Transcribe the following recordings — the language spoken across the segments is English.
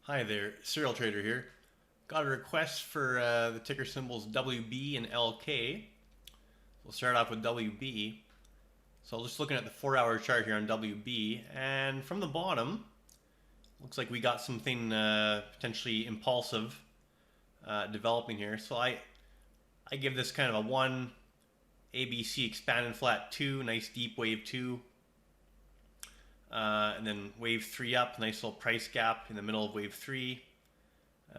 Hi there, Serial Trader here. Got a request for the ticker symbols WB and LK. We'll start off with WB. So just looking at the 4-hour chart here on WB, and from the bottom, looks like we got something potentially impulsive developing here. So I give this kind of a 1, ABC expanded flat 2, nice deep wave 2. And then wave 3 up, nice little price gap in the middle of wave 3,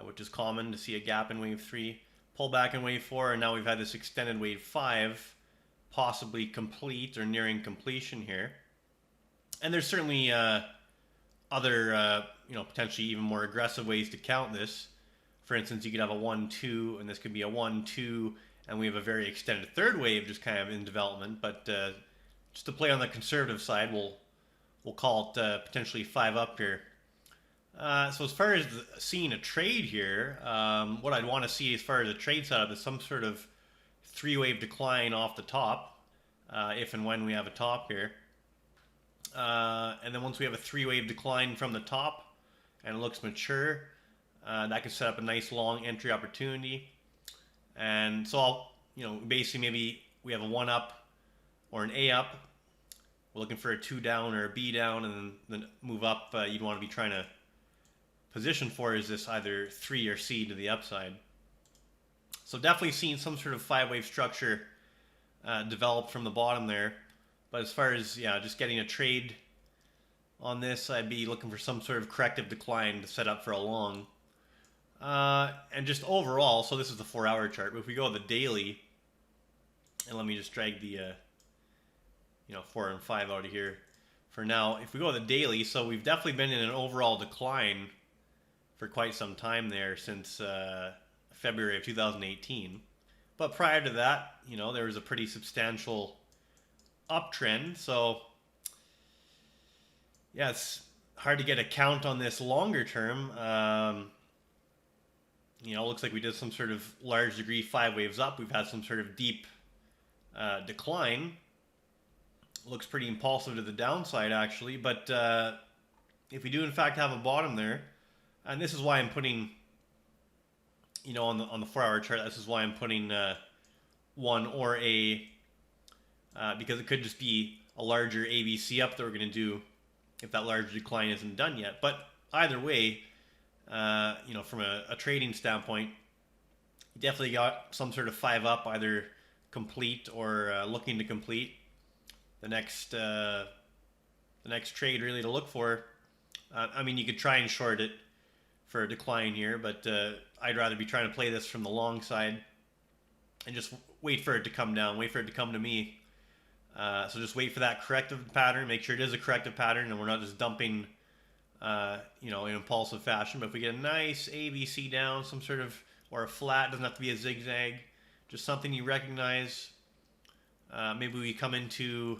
which is common to see a gap in wave 3. Pull back in wave 4, and now we've had this extended wave 5, possibly complete or nearing completion here. And there's certainly other, potentially even more aggressive ways to count this. For instance, you could have a 1-2, and this could be a 1-2, and we have a very extended third wave just kind of in development. But just to play on the conservative side, we'll call it potentially 5 up here. So as far as seeing a trade here, what I'd want to see as far as a trade setup is some sort of 3-wave decline off the top, if and when we have a top here. And then once we have a 3-wave decline from the top and it looks mature, that could set up a nice long entry opportunity. And so basically maybe we have a 1 up or an A up. We're looking for a 2 down or a B down, and then move up. You'd want to be trying to position for is this either 3 or C to the upside. So definitely seeing some sort of 5-wave structure develop from the bottom there. But as far as just getting a trade on this, I'd be looking for some sort of corrective decline to set up for a long. And just overall, so this is the 4-hour chart. But if we go to the daily, and let me just drag the 4 and 5 out of here for now. If we go to the daily, so we've definitely been in an overall decline for quite some time there since February of 2018. But prior to that, there was a pretty substantial uptrend. So yeah, it's hard to get a count on this longer term. Looks like we did some sort of large degree 5 waves up. We've had some sort of deep decline. Looks pretty impulsive to the downside actually, but if we do in fact have a bottom there, and this is why I'm putting, on the 4-hour chart, this is why I'm putting 1 or A, because it could just be a larger ABC up that we're going to do if that large decline isn't done yet. But either way, from a trading standpoint, you definitely got some sort of 5 up, either complete or looking to complete. The next trade really to look for. You could try and short it for a decline here, but I'd rather be trying to play this from the long side and just wait for it to come down, wait for it to come to me. So just wait for that corrective pattern, make sure it is a corrective pattern and we're not just dumping, in impulsive fashion. But if we get a nice ABC down, some sort of, or a flat, doesn't have to be a zigzag, just something you recognize. Maybe we come into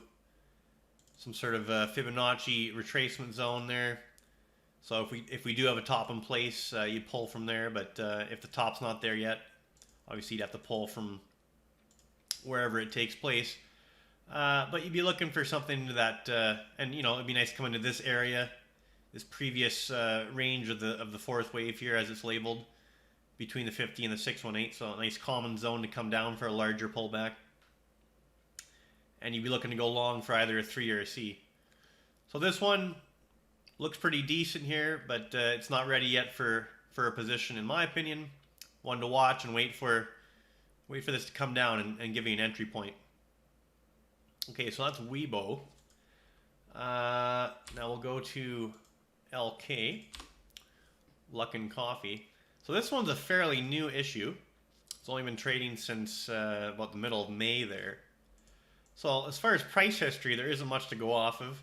some sort of Fibonacci retracement zone there. So if we do have a top in place, you'd pull from there. But if the top's not there yet, obviously you'd have to pull from wherever it takes place. But you'd be looking for something that, and it'd be nice to come into this area, this previous range of the 4th wave here, as it's labeled, between the 50 and the 618. So a nice common zone to come down for a larger pullback. And you'd be looking to go long for either a 3 or a C. So this one looks pretty decent here, but it's not ready yet for a position, in my opinion. One to watch and wait for this to come down and give you an entry point. Okay, so that's Weibo. Now we'll go to LK, Luckin Coffee. So this one's a fairly new issue. It's only been trading since about the middle of May there. So as far as price history, there isn't much to go off of.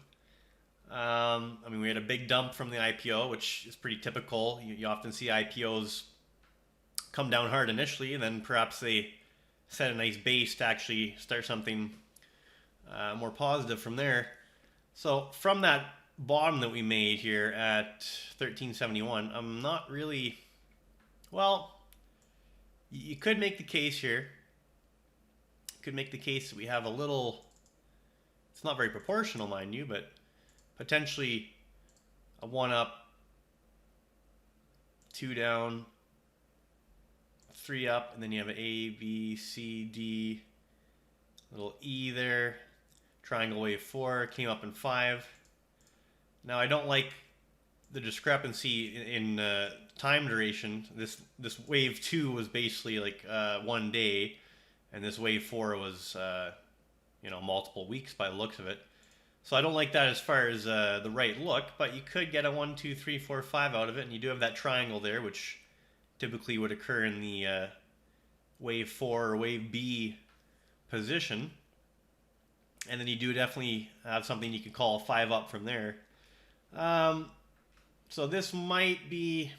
We had a big dump from the IPO, which is pretty typical. You often see IPOs come down hard initially, and then perhaps they set a nice base to actually start something more positive from there. So from that bottom that we made here at 1371, I'm not really... Well, you could make the case here. Could make the case that we have a little, it's not very proportional, mind you, but potentially a 1 up 2 down, 3 up, and then you have an A, B, C, D, little E there. Triangle wave 4 came up in 5. Now I don't like the discrepancy in time duration. This wave 2 was basically like 1 day, and this wave 4 was multiple weeks by the looks of it. So I don't like that as far as the right look, but you could get a 1, 2, 3, 4, 5 out of it, and you do have that triangle there, which typically would occur in the wave 4 or wave B position. And then you do definitely have something you could call a 5 up from there. So this might be,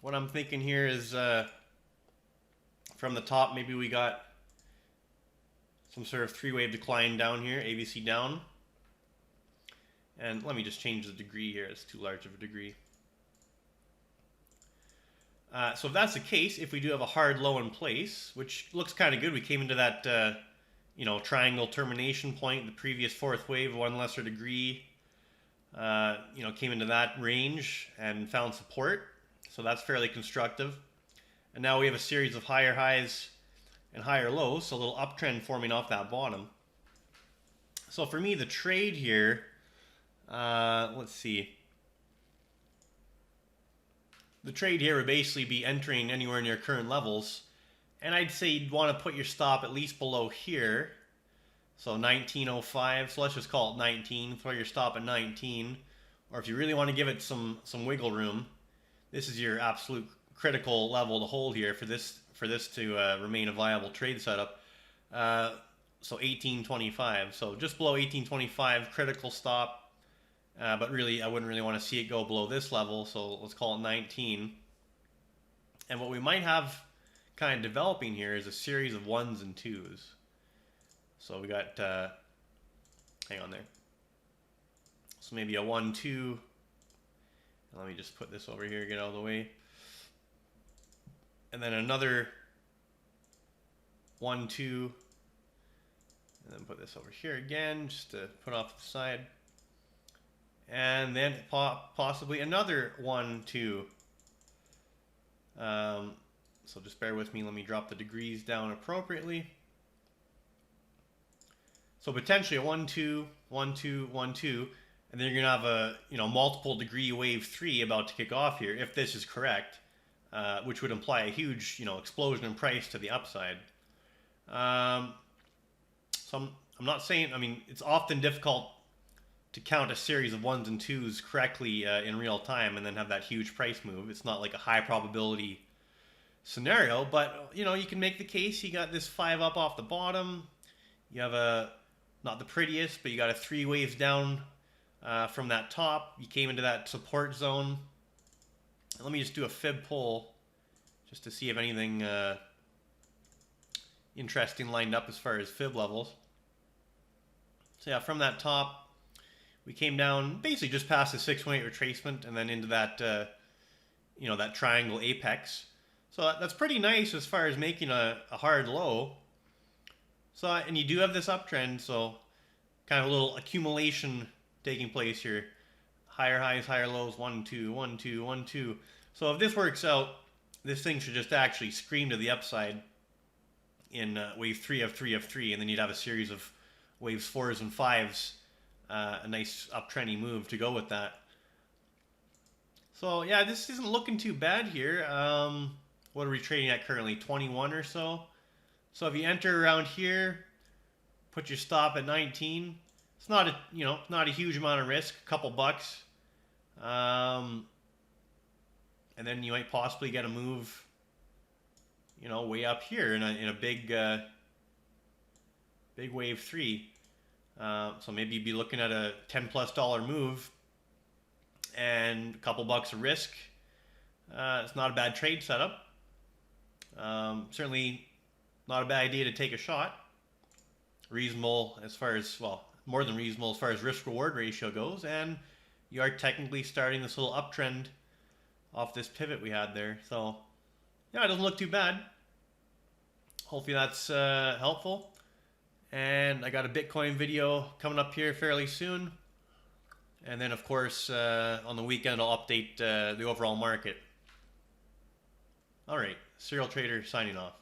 what I'm thinking here is from the top, maybe we got some sort of 3-wave decline down here, ABC down. And let me just change the degree here, it's too large of a degree. So if that's the case, if we do have a hard low in place, which looks kind of good, we came into that triangle termination point, the previous 4th wave, 1 lesser degree, came into that range and found support. So that's fairly constructive. And now we have a series of higher highs and higher lows, so a little uptrend forming off that bottom. So for me, the trade here, let's see. The trade here would basically be entering anywhere near current levels. And I'd say you'd want to put your stop at least below here. So 1905, so let's just call it 19. Throw your stop at 19. Or if you really want to give it some wiggle room, this is your absolute critical level to hold here for this to remain a viable trade setup. So 1825. So just below 1825, critical stop. But really, I wouldn't really want to see it go below this level. So let's call it 19. And what we might have kind of developing here is a series of 1s and 2s. So we got, hang on there. So maybe a 1, 2. Let me just put this over here, get out of the way. And then another 1, 2. And then put this over here again, just to put off the side. And then possibly another 1, 2. So just bear with me. Let me drop the degrees down appropriately. So potentially a 1, 2, 1, 2, 1, 2, and then you're gonna have a multiple degree wave 3 about to kick off here if this is correct, which would imply a huge explosion in price to the upside. So I'm not saying. I mean, it's often difficult to count a series of 1s and 2s correctly in real time and then have that huge price move. It's not like a high probability scenario, but you can make the case. You got this 5 up off the bottom. You have not the prettiest, but you got a 3 waves down from that top. You came into that support zone. Let me just do a fib pull just to see if anything interesting lined up as far as fib levels. So yeah, from that top, we came down basically just past the 618 retracement and then into that, that triangle apex. So that's pretty nice as far as making a hard low. So, and you do have this uptrend, so kind of a little accumulation taking place here. Higher highs, higher lows, 1, 2, 1, 2, 1, 2. So if this works out, this thing should just actually scream to the upside in wave 3 of 3 of 3, and then you'd have a series of waves 4s and 5s. A nice uptrendy move to go with that. So yeah, this isn't looking too bad here. What are we trading at currently? 21 or so. So if you enter around here, put your stop at 19. It's not a not a huge amount of risk, a couple bucks. And then you might possibly get a move, way up here in a big big wave 3. So maybe you'd be looking at a $10+ move and a couple bucks of risk. It's not a bad trade setup. Certainly not a bad idea to take a shot. Reasonable as far as, well, more than reasonable as far as risk-reward ratio goes. And you are technically starting this little uptrend off this pivot we had there. So, yeah, it doesn't look too bad. Hopefully that's helpful. And I got a Bitcoin video coming up here fairly soon. And then, of course, on the weekend, I'll update the overall market. All right, Serial Trader signing off.